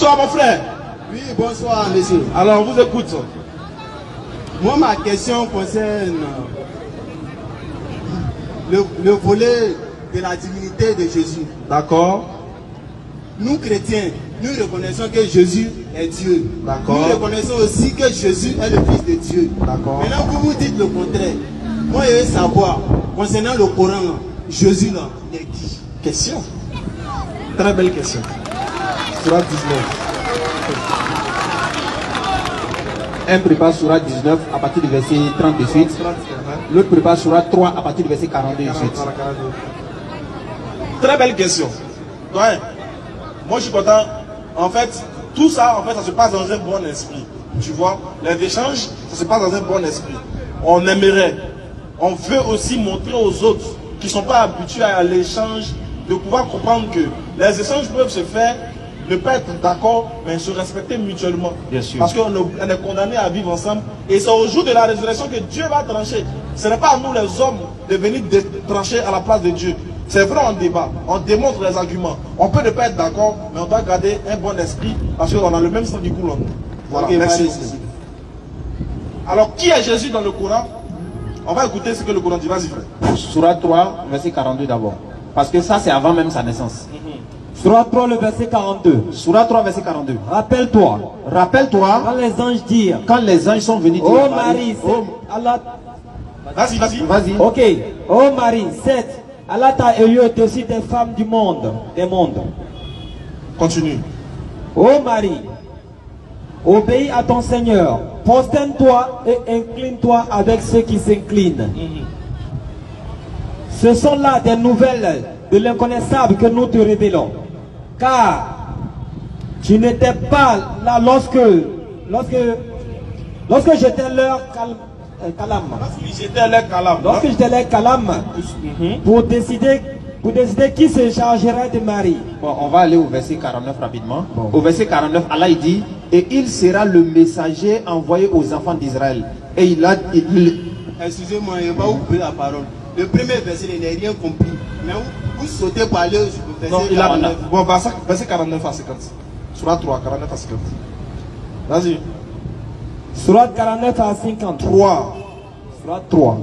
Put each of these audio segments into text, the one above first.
Bonsoir mon frère. Oui, bonsoir monsieur. Alors on vous écoute. Moi ma question concerne le volet de la divinité de Jésus. D'accord. Nous chrétiens, nous reconnaissons que Jésus est Dieu. D'accord. Nous reconnaissons aussi que Jésus est le Fils de Dieu. D'accord. Maintenant vous vous dites le contraire. Moi je veux savoir, concernant le Coran, Jésus là, il est qui? Question. Très belle question. Surat 19. Un prépare Surat 19 à partir du verset 30 de suite. L'autre prépare Surat 3 à partir du verset 42 de suite. Très belle question. Ouais. Moi je suis content. En fait, tout ça, en fait, ça se passe dans un bon esprit. Tu vois, les échanges, ça se passe dans un bon esprit. On aimerait, on veut aussi montrer aux autres qui ne sont pas habitués à l'échange de pouvoir comprendre que les échanges peuvent se faire, ne pas être d'accord, mais se respecter mutuellement. Bien sûr. Parce qu'on est condamné à vivre ensemble. Et c'est au jour de la résurrection que Dieu va trancher. Ce n'est pas à nous les hommes de venir trancher à la place de Dieu. C'est vrai, on débat, on démontre les arguments. On peut ne pas être d'accord, mais on doit garder un bon esprit parce qu'on a le même sang du coup. Voilà, Ok, merci. merci. Alors, qui est Jésus dans le Coran? On va écouter ce que le Coran dit. Vas-y, frère. Surat 3, verset 42 d'abord. Parce que ça, c'est avant même sa naissance. Surat 3, le verset 42. Surat 3, verset 42. Rappelle-toi, Rappelle-toi, quand les anges dirent, quand les anges sont venus dire ô à Marie, Allah... Vas-y, vas-y. Vas-y. Ok, ô Marie, certes, Allah t'a élu au-dessus des femmes du monde, des mondes. Continue. Ô Marie, obéis à ton Seigneur, prosterne-toi et incline-toi avec ceux qui s'inclinent. Ce sont là des nouvelles de l'inconnaissable que nous te révélons. Car tu n'étais pas là lorsque j'étais leur calame. J'étais les calame. Lorsque j'étais leur calame pour décider qui se chargerait de Marie. Bon, on va aller au verset 49 rapidement. Au verset 49, Allah il dit, et il sera le messager envoyé aux enfants d'Israël. Et Excusez-moi, je vais vous couper la parole. Le premier verset, il n'a rien compris. Mais vous sautez par aller au verset Non, il a 49. bon, verset 49 à 50. Surat 3, 49 à 50. Vas-y. Surat 49 à 50. 3. Surat 3.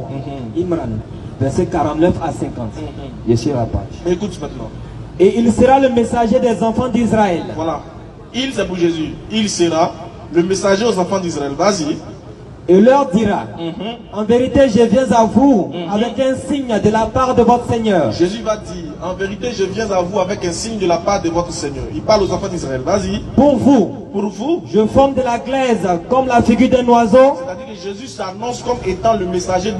Imran. Verset 49 à 50. Je suis à la page. Écoute maintenant. Et il sera le messager des enfants d'Israël. Voilà. Il, c'est pour Jésus. Il sera le messager aux enfants d'Israël. Vas-y. Et leur dira, en vérité, je viens à vous avec un signe de la part de votre Seigneur. Jésus va dire, en vérité, je viens à vous avec un signe de la part de votre Seigneur. Il parle aux enfants d'Israël. Vas-y. Pour vous, Je forme de la glaise comme la figure d'un oiseau. C'est-à-dire que Jésus s'annonce comme étant le messager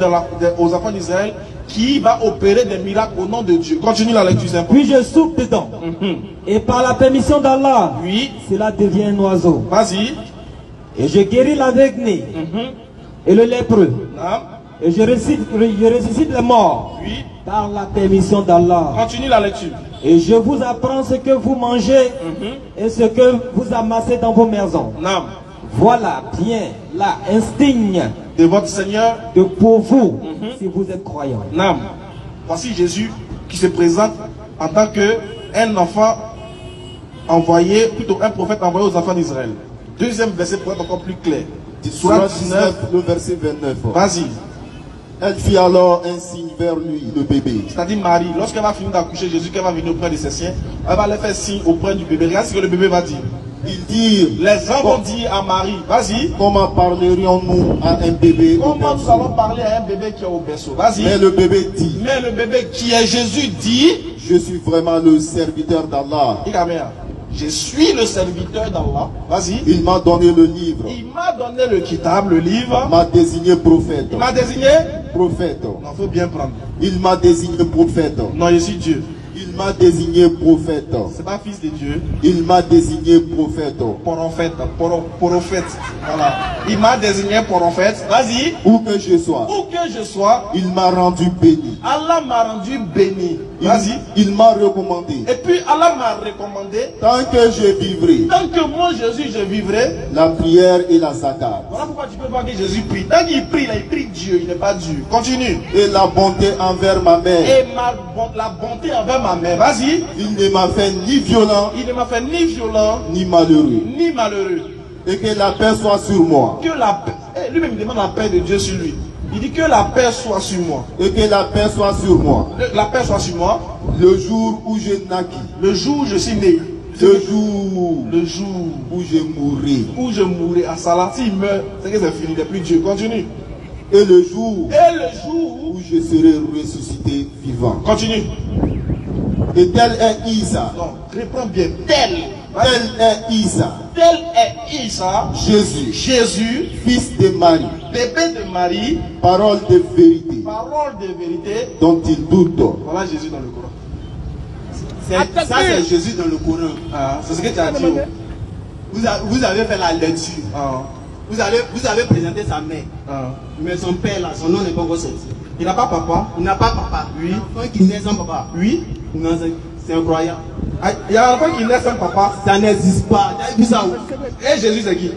aux enfants d'Israël qui va opérer des miracles au nom de Dieu. Continue la lecture, c'est important. Puis je souffle dedans. Et par la permission d'Allah, Oui. cela devient un oiseau. Vas-y. Et je guéris l'aveugle et le lépreux. Non. Et je ressuscite les morts Oui. par la permission d'Allah. Continue la lecture. Et je vous apprends ce que vous mangez et ce que vous amassez dans vos maisons. Non. Voilà bien là un signe De votre Seigneur. pour vous si vous êtes croyants. Non. Voici Jésus qui se présente en tant qu'un enfant envoyé, plutôt un prophète envoyé aux enfants d'Israël. Deuxième verset pour être encore plus clair. Surat 19, le verset 29. Vas-y. Elle fit alors un signe vers lui, le bébé. C'est-à-dire Marie, lorsqu'elle va finir d'accoucher Jésus, qu'elle va venir auprès de ses siens, elle va aller faire signe auprès du bébé. Regarde ce que le bébé va dire. Ils dirent, Les gens vont dire à Marie, vas-y, comment parlerions-nous à un bébé au comment nous berceau? allons parler à un bébé qui est au berceau? Vas-y. Mais le bébé dit, Mais le bébé qui est Jésus dit, je suis vraiment le serviteur d'Allah. je suis le serviteur d'Allah. Vas-y. Il m'a donné le livre. Il m'a donné le kitab, le livre. Il m'a désigné prophète. Il m'a désigné. Prophète. Non, faut bien prendre. Il m'a désigné prophète. Non, je suis Dieu. Il m'a désigné prophète. C'est pas fils de Dieu. Il m'a désigné prophète. Prophète. Prophète. Voilà. Il m'a désigné prophète. Vas-y. Où que je sois, Où que je sois, il m'a rendu béni. Allah m'a rendu béni. Vas-y. Il m'a recommandé. Et puis Allah m'a recommandé, Tant que je vivrai, tant que moi Jésus je vivrai. la prière et la zakat. Voilà pourquoi tu peux voir que Jésus prie. Tant qu'il prie, là, il prie Dieu, il n'est pas Dieu. Continue. Et la bonté envers ma mère. Et la bonté envers ma mère. Vas-y. Il ne m'a fait ni violent, Il ne m'a fait ni violent, ni malheureux. ni malheureux. Et que la paix soit sur moi. Que la paix, lui-même il demande la paix de Dieu sur lui. Il dit que la paix soit sur moi. Et que la paix soit sur moi. La paix soit sur moi. Le jour où je naquis. Le jour où je suis né. Le jour Le jour où je mourrai. où je mourrai à Salah. S'il meurt, c'est que c'est fini, il n'est plus Dieu. Continue. Et le jour Et le jour où je serai ressuscité vivant. continue. Et tel est Isa. Non, reprends bien. Tel Tel est Isa. est Isa, Jésus, Jésus, fils de Marie. bébé de Marie, Parole de vérité parole de vérité. dont il doute. Voilà Jésus dans le Coran. Ça, c'est Jésus dans le Coran. Ah, c'est ce que tu as dit. Oh. Vous avez fait la lecture. Ah, Vous avez présenté sa mère. ah. Mais son père, là, son nom n'est pas encore sorti. Il n'a pas papa. Il n'a pas papa. Oui. L'enfant qui naît sans papa. Oui. Non, c'est incroyable. Ah, il y a un enfant qui naît sans papa. Ça n'existe pas. Tu as vu ça où? Et Jésus c'est qui?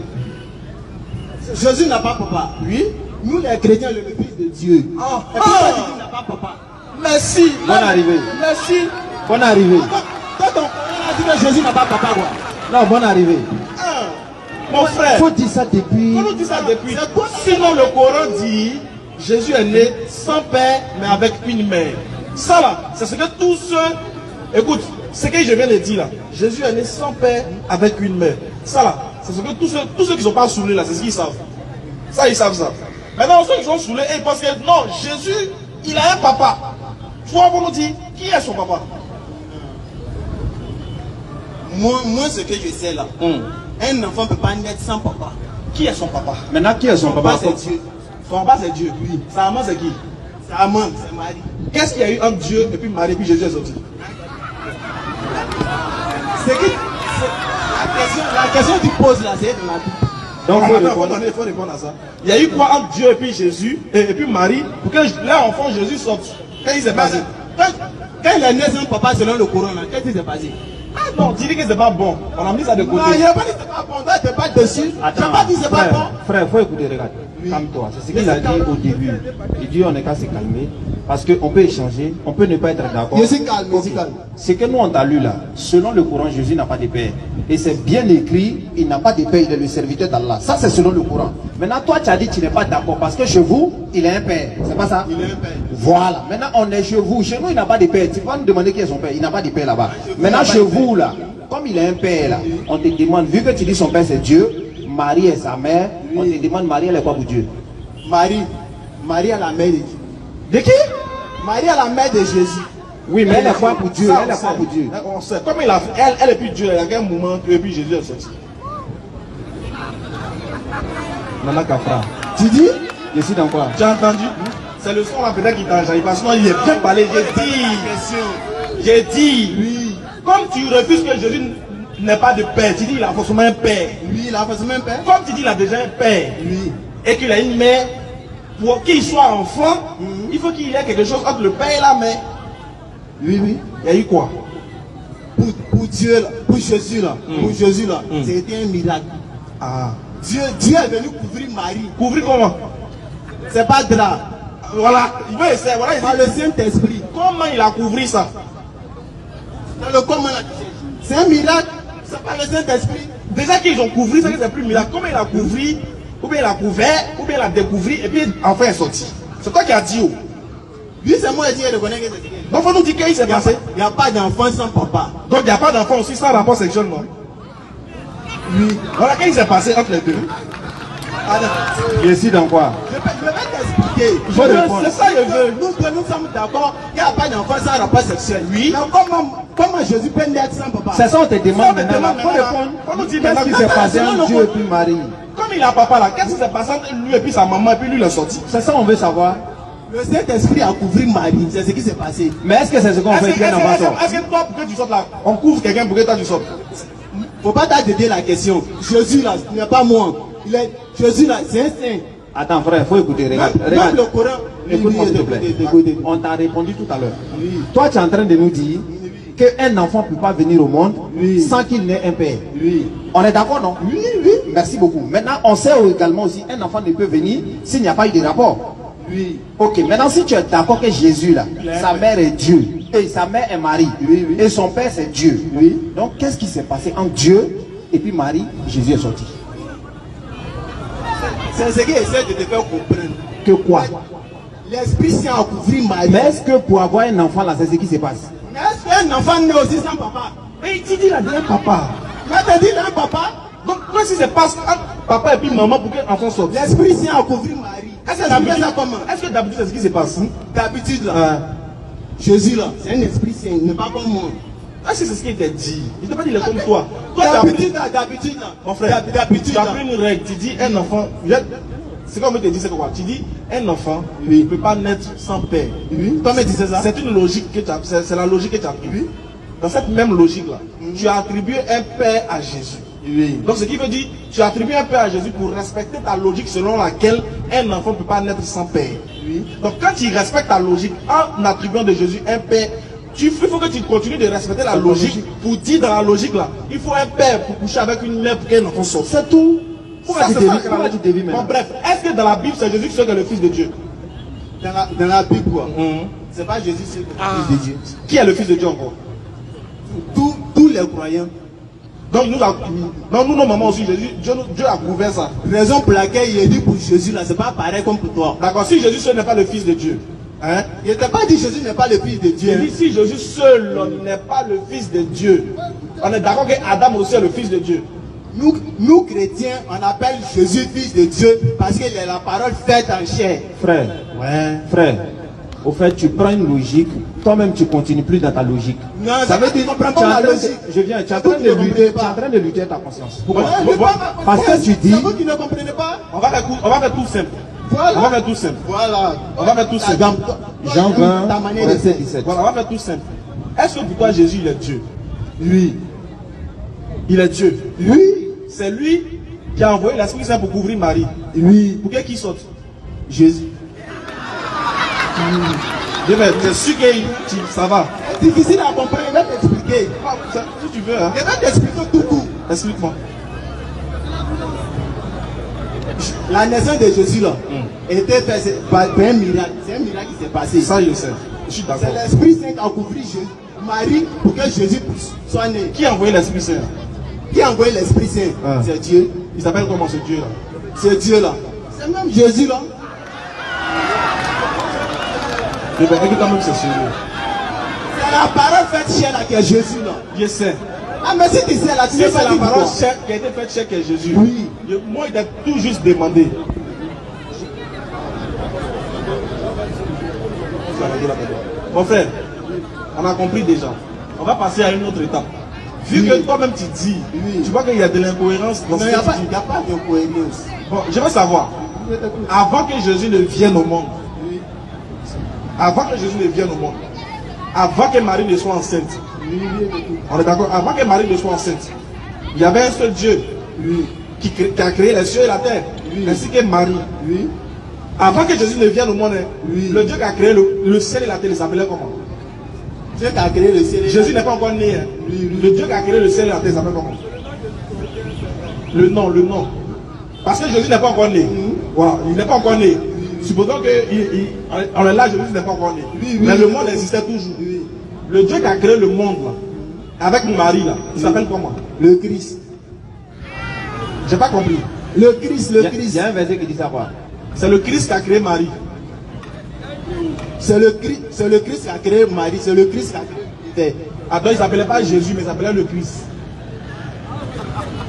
Jésus n'a pas papa. Oui. Nous, les chrétiens, le Fils de Dieu. Ah, Et puis, on dit qu'il n'a pas papa. merci. Bonne arrivée. Merci. Bonne arrivée. Toi, ton frère a dit que Jésus n'a pas papa, quoi. Non, bonne arrivée. Ah, mon frère. Faut dire ça depuis. On nous dit ça depuis. Sinon le Coran dit Jésus est né sans père mais avec une mère. Ça là, c'est ce que tous ceux. Écoute, ce que je viens de dire là. Jésus est né sans père avec une mère. Ça là, c'est ce que tous ceux qui ne sont pas saoulés là, c'est ce qu'ils savent. Ça, ils savent ça. Maintenant, ceux qui sont saoulés, ils pensent que non, Jésus, il a un papa. Toi, on nous dit, qui est son papa? Moi, ce que je sais là, un enfant ne peut pas naître sans papa. Qui est son papa? Maintenant, qui est son papa? c'est Dieu. Son papa, c'est Dieu. Oui. Sa maman, c'est qui? Sa maman, c'est Marie. Qu'est-ce qu'il y a eu entre Dieu et puis Marie, puis Jésus est sorti? La question que tu poses là, c'est dans la Bible. Donc, Il faut répondre à ça. Il y a eu quoi entre Dieu et puis Jésus et puis Marie pour que l'enfant Jésus sorte? Qu'est-ce qui s'est passé? Quand il est né sans papa selon le Coran, qu'est-ce qui s'est passé? Ah non, dis que c'est pas bon. On a mis ça de côté. Non, il n'a pas dit que c'est pas bon. Toi, tu n'es pas dessus. Tu n'as pas dit que c'est pas bon. Frère, faut écouter, regarde. Calme-toi. C'est ce qu'il a dit au début. Il dit on n'est qu'à se calmer. Parce qu'on peut échanger, on peut ne pas être d'accord. Je suis calme, je suis calme. Ce que nous on a lu là, selon le Coran, Jésus n'a pas de père. Et c'est bien écrit, il n'a pas de père, il est le serviteur d'Allah. Ça c'est selon le Coran. Maintenant toi tu as dit que tu n'es pas d'accord parce que chez vous, il est un père. C'est pas ça? Il est un père. Voilà. Maintenant on est chez vous. Chez nous il n'a pas de père. Tu vas nous demander qui est son père. Il n'a pas de père là-bas. Maintenant chez vous là, comme il est un père là, on te demande, vu que tu dis son père c'est Dieu, Marie est sa mère, on te demande Marie elle est quoi pour Dieu? Marie est la mère de Dieu. De qui? Marie est la mère de Jésus. Oui, mais elle est quoi pour Dieu? Ça, Elle est quoi pour Dieu? On sait. Comme il a fait, elle et puis Dieu, il y a un moment et puis Jésus est sorti. Nana Kafra. Tu dis? Je suis dans quoi? Tu as entendu? C'est le son là peut-être qui t'a enjaillé parce que sinon il est bien parlé. J'ai dit, oui. Comme tu refuses que Jésus n'ait pas de père, tu dis il a forcément un père. Oui, il a forcément un père. Comme tu dis il a déjà un père, Oui. et qu'il a une mère, pour qu'il soit enfant, il faut qu'il y ait quelque chose entre le père et la mère. Oui, oui. Il y a eu quoi? Pour Dieu, là, pour Jésus là, c'était un miracle. Ah. Dieu est venu couvrir Marie. Couvrir comment? C'est pas drap. Voilà, il veut essayer. Voilà, il Par dit, le Saint-Esprit. comment il a couvert ça? Dans le comment là. C'est un miracle. C'est pas le Saint-Esprit. Déjà qu'ils ont couvert, ça c'est plus miracle. Comment il a couvert, ou bien il a couvert, ou bien il a découvert, et puis enfin il est sorti. C'est toi qui as dit. Oh. Lui, c'est moi qui reconnaît que c'est. Donc il faut nous dire qu'il s'est passé. Il n'y a pas d'enfant sans papa. Donc il n'y a pas d'enfant aussi sans rapport sexuel, non? Oui. Voilà, qu'est-ce qui s'est passé entre les deux? Je suis dans quoi? Je vais t'expliquer. Faut répondre. C'est ça que je veux. Nous sommes d'accord qu'il n'y a pas d'enfant sans rapport sexuel. Oui. Mais comment Jésus peut naître sans papa? C'est ça on te demande Ça, maintenant. Faut maintenant. répondre. Faut nous dire Qu'est-ce maintenant. qui s'est passé entre Dieu et puis Marie? Comme il a papa là, qu'est-ce qui s'est passé entre lui et puis sa maman, et puis lui il est sorti? C'est ça on veut savoir. Le Saint-Esprit a couvert Marie. C'est ce qui s'est passé. Mais est-ce que c'est ce qu'on fait bien avant ça? Est-ce que toi, pour que tu sortes là, on couvre quelqu'un pour que toi tu sortes? Faut pas t'aider la question. Jésus là, ce n'est pas moi. Jésus là, c'est un saint. Attends frère, il faut écouter, regarde. Même Regarde. le Coran. Écoute-moi s'il te plaît. On t'a répondu tout à l'heure. Toi tu es en train de nous dire qu'un enfant ne peut pas venir au monde sans qu'il n'ait un père. Oui. On est d'accord, non? Oui, oui. Merci beaucoup. Maintenant, on sait également aussi qu'un enfant ne peut venir s'il n'y a pas eu de rapport. Oui. Ok, maintenant si tu es d'accord que Jésus là, sa mère est Dieu, et sa mère est Marie, et son père c'est Dieu. Donc qu'est-ce qui s'est passé entre Dieu et puis Marie? Jésus est sorti. C'est ce qu'il essaie de te faire comprendre. Que quoi? L'Esprit Saint a couvert Marie. Mais est-ce que pour avoir un enfant là, c'est ce qui se passe? Mais est-ce qu'un enfant né aussi sans papa? Mais il dit là, il y a un papa. Mais t'as dit là, papa? Donc, comment si c'est passe entre papa et puis maman pour qu'un enfant sorte? L'Esprit Saint a couvert Marie. Est-ce que d'habitude, est-ce que d'habitude c'est ce qui se passe? d'habitude là, Jésus là, c'est un Esprit Saint, il n'est pas comme moi. Est-ce que c'est ce qu'il t'a dit? Il t'a pas dit il est comme toi. Toi, D'habitude là, mon frère, d'habitude tu as là. pris une règle. Tu dis un enfant. C'est comme on te dit, c'est quoi? Tu dis un enfant ne peut pas naître sans père. Oui. Toi, mais tu sais ça? C'est une logique que tu as. C'est la logique que tu as pris. Dans cette même logique là, tu as attribué un père à Jésus. Oui. Donc ce qui veut dire, tu as attribué un père à Jésus pour respecter ta logique selon laquelle un enfant ne peut pas naître sans père. Oui. Donc quand tu respectes ta logique en attribuant de Jésus un père, il faut que tu continues de respecter la logique pour dire dans la logique là, il faut un père pour coucher avec une mère pour qu'un enfant sorte. C'est tout. Pourquoi tu dévis maintenant? Bon, bref, est-ce que dans la Bible c'est Jésus qui est le Fils de Dieu? Dans la Bible quoi? C'est pas Jésus, c'est le Fils de Dieu. Qui est le Fils de Dieu encore? Tous les croyants. Donc nous, nos mamans aussi, Dieu a couvert ça. Raison pour laquelle il est dit pour Jésus là, c'est pas pareil comme pour toi. D'accord, si Jésus seul n'est pas le Fils de Dieu, hein? Il n'était pas dit Jésus n'est pas le Fils de Dieu. Il dit si Jésus seul n'est pas le Fils de Dieu, on est d'accord que Adam aussi est le Fils de Dieu. Nous chrétiens, on appelle Jésus Fils de Dieu parce qu'il est la parole faite en chair. Frère, frère, au fait tu prends une logique, toi-même tu continues plus dans ta logique. Non, ça veut dire comprends pas la logique. Je viens, tu es en train de lutter ta conscience. Pourquoi? Parce que tu dis. C'est vous qui ne comprenez pas. On va faire tout simple. Voilà. On va faire tout simple. Voilà. On va faire tout simple. Jean 20, ta manière verset 17. Voilà, on va faire tout simple. Est-ce que pour toi Jésus il est Dieu? Oui. Il est Dieu. Oui. C'est lui qui a envoyé l'Esprit Saint pour couvrir Marie. Oui. Pour qu'il sorte. Jésus. C'est sûr que ça va. C'est difficile à comprendre, je vais t'expliquer. Si tu veux, hein. Je vais t'expliquer tout court. Explique-moi. La naissance de Jésus là était faite par un miracle. C'est un miracle qui s'est passé. Ça, je sais. Je suis d'accord. C'est l'Esprit Saint qui a couvert Marie pour que Jésus soit né. Qui a envoyé l'Esprit Saint? Qui a envoyé l'Esprit Saint? C'est Dieu. Il s'appelle comment ce Dieu là? C'est Dieu là. C'est même Jésus là. Écoute quand même c'est sérieux. C'est la parole faite chair là qui est Jésus là. Je sais. Ah mais si tu sais là, tu Si sais c'est pas la dire parole quoi. qui a été faite chair qui est Jésus. Oui. Moi il a tout juste demandé. Mon frère, on a compris déjà. On va passer à une autre étape. Vu que toi-même tu dis, tu vois qu'il y a de l'incohérence dans ce Mais que il tu dis. n'y a pas de cohérence. Bon, je veux savoir, avant que Jésus ne vienne au monde, avant que Jésus ne vienne au monde, avant que Marie ne soit enceinte, on est d'accord, avant que Marie ne soit enceinte, il y avait un seul Dieu qui a créé les cieux et la terre, ainsi que Marie. Avant que Jésus ne vienne au monde, le Dieu qui a créé le ciel et la terre, il s'appelait comment? Dieu qui a créé le ciel. Jésus n'est pas encore né. Hein. Le Dieu qui a créé le ciel et la terre, il s'appelle comment? Le nom. Parce que Jésus n'est pas encore né. Voilà, il n'est pas encore né. Supposons qu'on est là, Jésus n'est pas encore né. Mais le monde existait toujours. Le Dieu qui a créé le monde, là, avec Marie, là, il s'appelle comment? Le Christ. J'ai pas compris. Le Christ. Il y a un verset qui dit ça quoi? C'est le Christ qui a créé Marie. C'est le Christ qui a créé Marie. C'est le Christ qui a créé. Ah, donc il ne s'appelait pas Jésus, mais il s'appelait le Christ.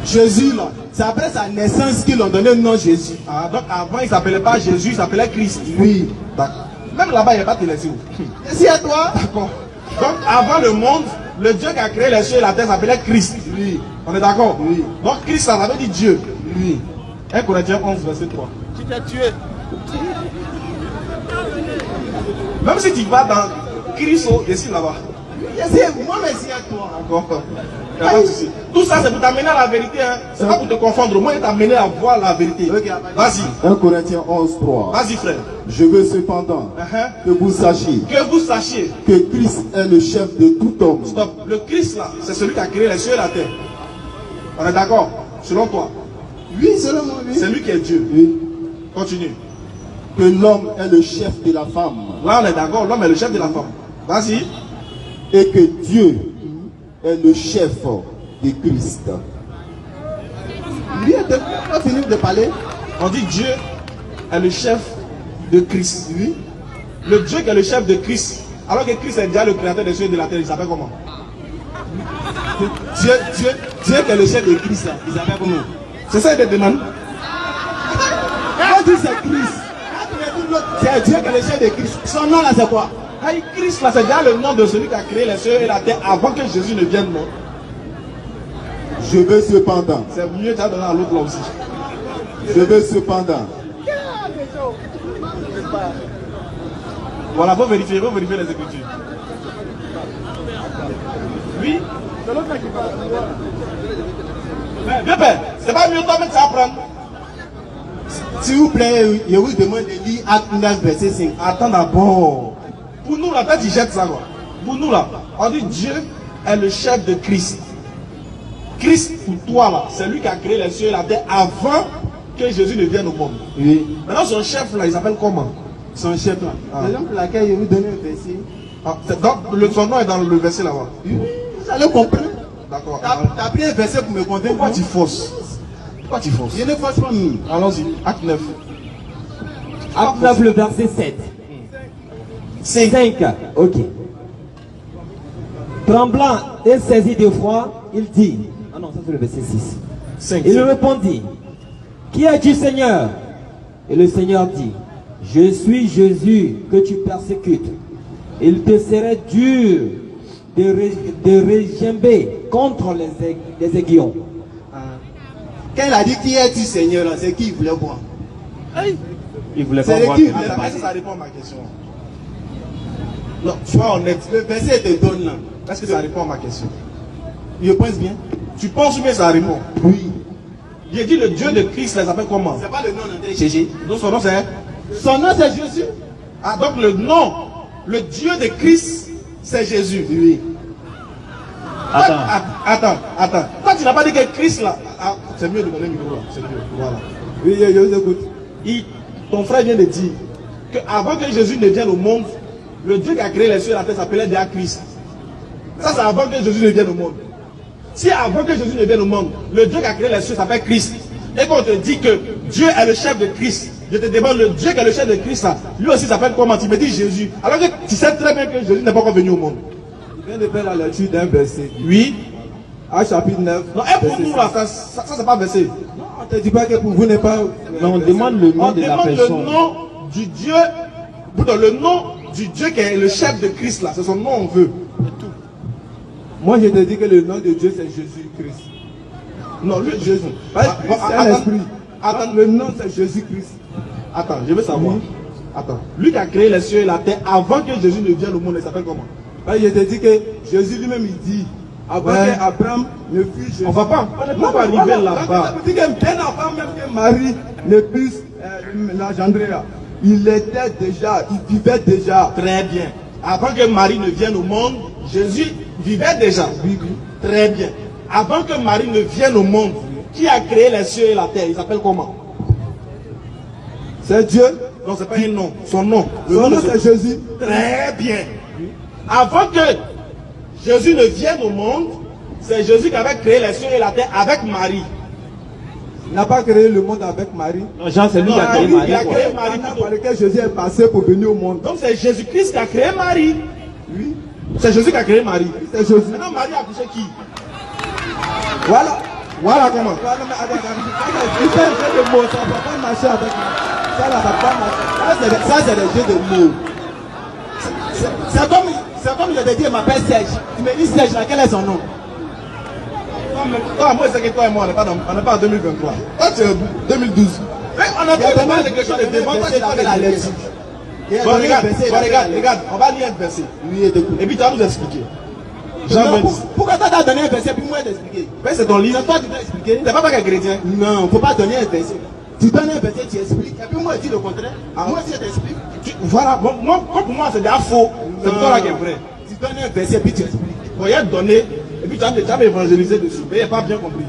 Jésus, là, c'est après sa naissance qu'ils ont donné le nom Jésus. Ah, donc avant il ne s'appelait pas Jésus, il s'appelait Christ. Oui. D'accord. Même là-bas, il n'y a pas de télévision. Merci à toi. D'accord. Donc avant le monde, le Dieu qui a créé les cieux et la terre s'appelait Christ. Oui. On est d'accord? Oui. Donc Christ, ça veut dire Dieu. Oui. 1 Corinthiens 11, verset 3. Tu t'es tué. Même si tu vas dans Christ, ici là-bas, Moi, merci à toi. D'accord. Y a pas de souci. Tout ça, c'est pour t'amener à la vérité. Hein. C'est pas pour te confondre. Moi, il t'amener à voir la vérité. Vas-y. 1 Corinthiens 11, 3. Vas-y, frère. Je veux cependant que vous sachiez Que vous sachiez. que Christ est le chef de tout homme. Stop. Le Christ, là, c'est celui qui a créé les cieux et la terre. On est d'accord? Selon toi. Oui, selon moi, oui. C'est lui qui est Dieu. Oui. Continue. Que l'homme est le chef de la femme. Là, on est d'accord. L'homme est le chef de la femme. Vas-y. Et que Dieu est le chef de Christ. Lui, on finit de parler. On dit Dieu est le chef de Christ. Oui. Le Dieu qui est le chef de Christ. Alors que Christ est déjà le créateur des cieux et de la terre. Il s'appelle comment? Dieu qui est le chef de Christ, il s'appelle comment? C'est ça qu'il te demande. Quand tu dis c'est Christ, c'est Dieu qui est le chef de Christ. Son nom là c'est quoi? Hey, Christ là, c'est déjà le nom de celui qui a créé les cieux et la terre avant que Jésus ne vienne, non? Je veux cependant. C'est mieux de donner à l'autre là aussi. Je veux cependant. Voilà, faut vérifier les Écritures. Oui. C'est l'autre qui parle. Viens, père, c'est pas mieux toi-même que ça apprendre. S'il vous plaît, je vous demande de lire Acte 9, verset 5. Attends d'abord. Pour nous là, peut-être tu jettes ça quoi. Pour nous là, on dit Dieu est le chef de Christ. Christ pour toi là, c'est lui qui a créé les cieux et la terre avant que Jésus ne vienne au monde. Oui. Maintenant son chef là, il s'appelle comment? Son chef là. Ah. L'exemple pour laquelle je vais vous donner un verset. Ah, son nom est dans le verset là-bas. Oui. Vous allez comprendre. D'accord. T'as pris un verset pour me convaincre. Pourquoi tu forces? Pourquoi tu forces? Je ne force pas. Allons-y, acte 9. Acte 9, le verset 7. 5. Ok. Tremblant et saisi de froid, il dit. Ah non, ça c'est le verset 6. 5. Il répondit, qui es-tu, Seigneur? Et le Seigneur dit, je suis Jésus que tu persécutes. Il te serait dur de régimber contre les aiguillons. Quand il a dit qui es-tu, Seigneur, c'est qui il voulait voir? Il voulait C'est pas voir. qui? Attends, est-ce que ça répond à ma question? Non, sois honnête. Le verset te donne là. Est-ce que ça répond à ma question? Je pense bien. Tu penses bien que ça répond? Oui. J'ai dit le Dieu de Christ, il s'appelle comment? C'est pas le nom de Jésus. Donc son nom c'est? Son nom c'est Jésus. Ah, donc le nom, le Dieu de Christ, c'est Jésus. Oui. Attends. Toi, tu n'as pas dit que Christ là. Ah, c'est mieux de donner le micro là. C'est mieux. Voilà. Oui, je vous écoute. Ton frère vient de dire qu'avant que Jésus ne vienne au monde, le Dieu qui a créé les cieux et la terre s'appelait déjà Christ. Ça, c'est avant que Jésus ne vienne au monde. Si avant que Jésus ne vienne au monde, le Dieu qui a créé les cieux s'appelle Christ, et qu'on te dit que Dieu est le chef de Christ, je te demande, le Dieu qui est le chef de Christ, là, lui aussi s'appelle comment? Tu me dis Jésus. Alors que tu sais très bien que Jésus n'est pas encore venu au monde. Je viens de faire la lecture d'un verset. Oui. Acte chapitre 9. Non, et pour nous là, ça c'est pas versé. Non, on ne te dit pas que pour vous n'est pas. Mais on demande le nom On de la demande le personne. nom du Dieu, pardon, le nom du Dieu qui est le chef de Christ là, c'est son nom on veut. Moi je te dis que le nom de Dieu c'est Jésus-Christ. Non, lui Jésus. C'est un esprit. Attends, le nom c'est Jésus-Christ. Attends, je veux savoir. Attends, lui qui a créé les cieux et la terre avant que Jésus ne vienne au monde, il s'appelle comment? Je te dis que Jésus lui-même il dit, avant qu'Abraham ne fût Jésus. On va pas arriver là-bas. Il dit que bien avant même que Marie ne puisse l'engendrer, il était déjà, il vivait déjà. Très bien. Avant que Marie ne vienne au monde, Jésus vivait déjà. Oui. Très bien. Avant que Marie ne vienne au monde, qui a créé les cieux et la terre? Il s'appelle comment? C'est Dieu. Non, c'est pas un nom. Son nom. Le Son nom nom de c'est Jésus. Très bien. Avant que Jésus ne vienne au monde, c'est Jésus qui avait créé les cieux et la terre avec Marie. Il n'a pas créé le monde avec Marie. Non, Jean, c'est lui qui a créé il a Marie. créé Marie. Par lequel Jésus est passé pour venir au monde. Donc c'est Jésus-Christ qui a créé Marie. Oui. C'est Jésus qui a créé Marie. C'est Jésus. Maintenant Marie a accouché qui? Voilà. Voilà comment. Voilà, mais attends. Il fait un jeu de mots. Ça ne va pas marcher avec moi. Ça ne va pas marcher. Ça, c'est le jeu de mots. C'est comme je te dis, il m'appelle Serge. Tu me dis Serge, quel est son nom? Moi, c'est que toi et moi, on n'est pas en 2023. Toi, tu es 2012. Mais on a pas de quelque chose de devant toi, tu as la lecture. Bon, regarde, on va lire un verset. Oui, et puis tu vas nous expliquer. Jean 20. Pourquoi toi t'as donné un verset puis moi d'expliquer? Mais c'est ton livre. C'est toi qui dois expliquer. T'es pas qu'un chrétien. Non, faut pas donner un verset. Tu donnes un verset, tu expliques. Et puis moi, je dis le contraire. Moi, si je t'explique. Voilà, bon, pour moi, c'est déjà faux. C'est toi là qui est vrai. Tu donnes un verset, puis tu expliques. Bon, il y a donné, et puis tu as évangélisé dessus. Mais il n'a pas bien compris.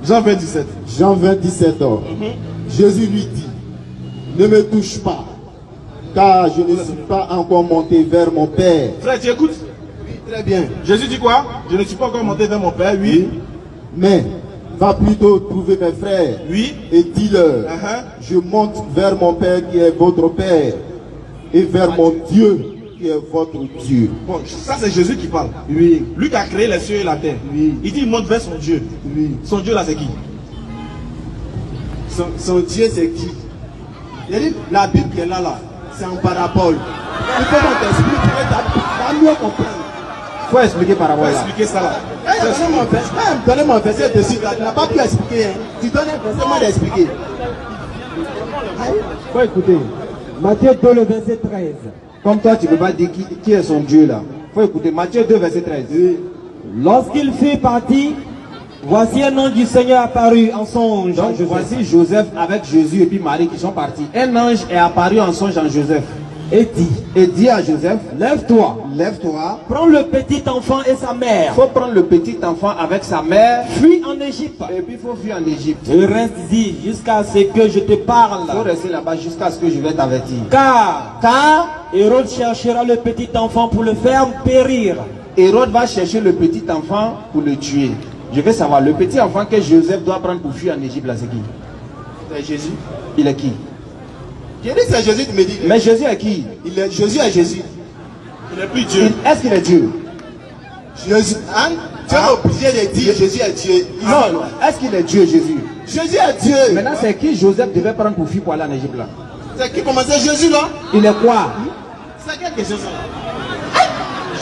Jean 20, 17. Jean 20, 17 ans. Jésus lui dit, ne me touche pas, car je ne suis pas encore monté vers mon Père. Frère, tu écoutes? Oui, très bien. Jésus dit quoi? Je ne suis pas encore monté vers mon Père, oui. Mais va plutôt trouver mes frères Oui. et dis-leur, je monte vers mon Père qui est votre Père et vers mon Dieu qui est votre Dieu. Bon, ça c'est Jésus qui parle. Oui. Lui qui a créé les cieux et la terre. Oui. Il dit il monte vers son Dieu. Oui. Son Dieu là c'est qui? Son Dieu, c'est qui? La Bible qui est là, c'est en parabole. Il faut qu'on t'explique, tu vas mieux comprendre. Faut expliquer par On rapport va là. expliquer ça là. Donne mon verset dessus, tu n'as pas pu expliquer. Hein. Tu donnes un verset, moi d'expliquer. Faut écouter. Matthieu 2, le verset 13. Comme toi, tu ne peux pas dire qui est son Dieu là. Faut écouter Matthieu 2, verset 13. Lorsqu'il fut parti, voici un ange du Seigneur apparu en songe. Donc voici Joseph avec Jésus et puis Marie qui sont partis. Un ange est apparu en songe en Joseph. Et dit, À Joseph, lève-toi, lève-toi. prends le petit enfant et sa mère, Il faut prendre le petit enfant avec sa mère. fuis en Égypte. Et puis il faut fuir en Égypte. Et reste-y jusqu'à ce que je te Il faut parle. rester là-bas jusqu'à ce que je vais t'avertir. Car Hérode cherchera le petit enfant pour le faire périr. Hérode va chercher le petit enfant pour le tuer. Je veux savoir, le petit enfant que Joseph doit prendre pour fuir en Égypte, là, c'est qui? C'est Jésus. Il est qui? J'ai dit c'est Jésus, tu me dis. Mais Jésus est qui? Jésus est Jésus. Il n'est plus Dieu. Est-ce qu'il est Dieu? Jésus. Hein? Tu es obligé de dire Jésus est Dieu. Non, non. Est-ce qu'il est Dieu, Jésus? Jésus est Dieu. Maintenant, c'est qui Joseph devait prendre pour fuir pour aller en Égypte là? C'est qui commençait Jésus là? Il est quoi? C'est quelque chose ça.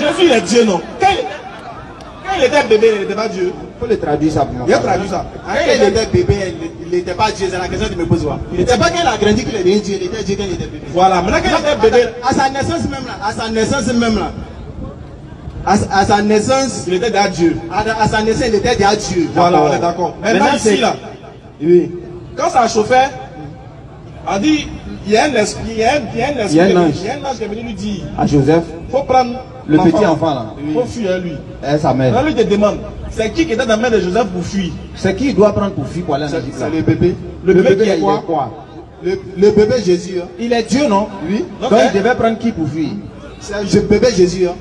Jésus il est Dieu, non? Quand il était bébé, il n'était pas Dieu. Il faut le traduire ça pour moi. Il a traduit ça. Quand il était bébé, il n'était pas Dieu. C'est la question que tu me poses. Il n'était pas quand il a grandi qu'il était Dieu. Il était Dieu quand il était bébé. Voilà, maintenant quand il était bébé, À sa naissance même là. À sa naissance même là. À sa naissance. il était déjà Dieu. À sa naissance, il était déjà Dieu. Voilà, on est d'accord. Maintenant ici là, Oui. quand ça chauffait, on dit, il y a un esprit, il y a un esprit, Il y a un ange. il y a un ange qui est venu lui dire, À Joseph, faut prendre le l'enfant. petit enfant là. Faut fuir lui. Et sa Là, mère. lui te demande, c'est qui était dans la main de Joseph pour fuir? C'est qui il doit prendre pour fuir pour aller en Égypte là? C'est le bébé. Le bébé qui il est quoi? Le bébé Jésus. Hein. Il est Dieu, non? Oui. Donc Donc, il devait prendre qui pour fuir? C'est le bébé Jésus. Hein.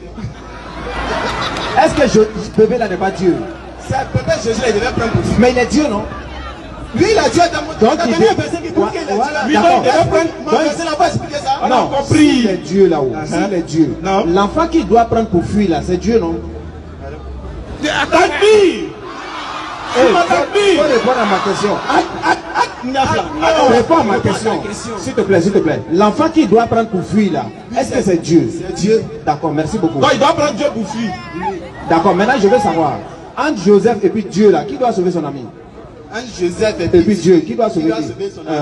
Est-ce que ce bébé là n'est pas Dieu? C'est le bébé Jésus, il devait prendre pour lui. Mais il est Dieu, non? Lui, il a Dieu dans mon Donc, il donné un dit- verset qui prouve qu'il est Dieu. Voilà, Lui, d'accord. donc, il devait prendre. Donc, Mon verset n'a pas expliqué ça. On a Non, compris. s'il est Dieu là-haut, s'il est Dieu, Non. l'enfant qu'il doit prendre pour fuir là, c'est Dieu, non? Attaque-lui! Hey, Attaque-lui! faut répondre à ma question. Réponds à ma question. S'il te plaît, s'il te plaît. L'enfant qu'il doit prendre pour fuir là, est-ce que c'est Dieu? C'est Dieu. D'accord, merci beaucoup. Donc il doit prendre Dieu pour fuir. D'accord, maintenant je veux savoir, entre Joseph et puis Dieu là, qui doit sauver son ami? Un Joseph Et puis Dieu, qui doit sauver qui? son ami.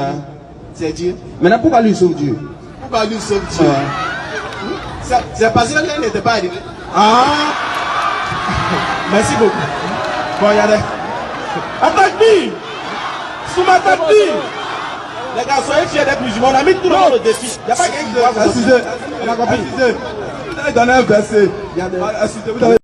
C'est Dieu. Maintenant pourquoi lui sauve Dieu? Pourquoi lui sauve Dieu? C'est parce que l'un n'était pas arrivé. Ah! Merci beaucoup. Bon, regardez. Attaque-lui! Sous-attaque-lui! Les gars, soyez fiers d'être musulmans. On a mis tout le monde au défi. Il n'y a pas quelqu'un qui doit vous Assisez. On a compris. Assisez. Vous avez donné un verset. Regardez. Assisez. Vous avez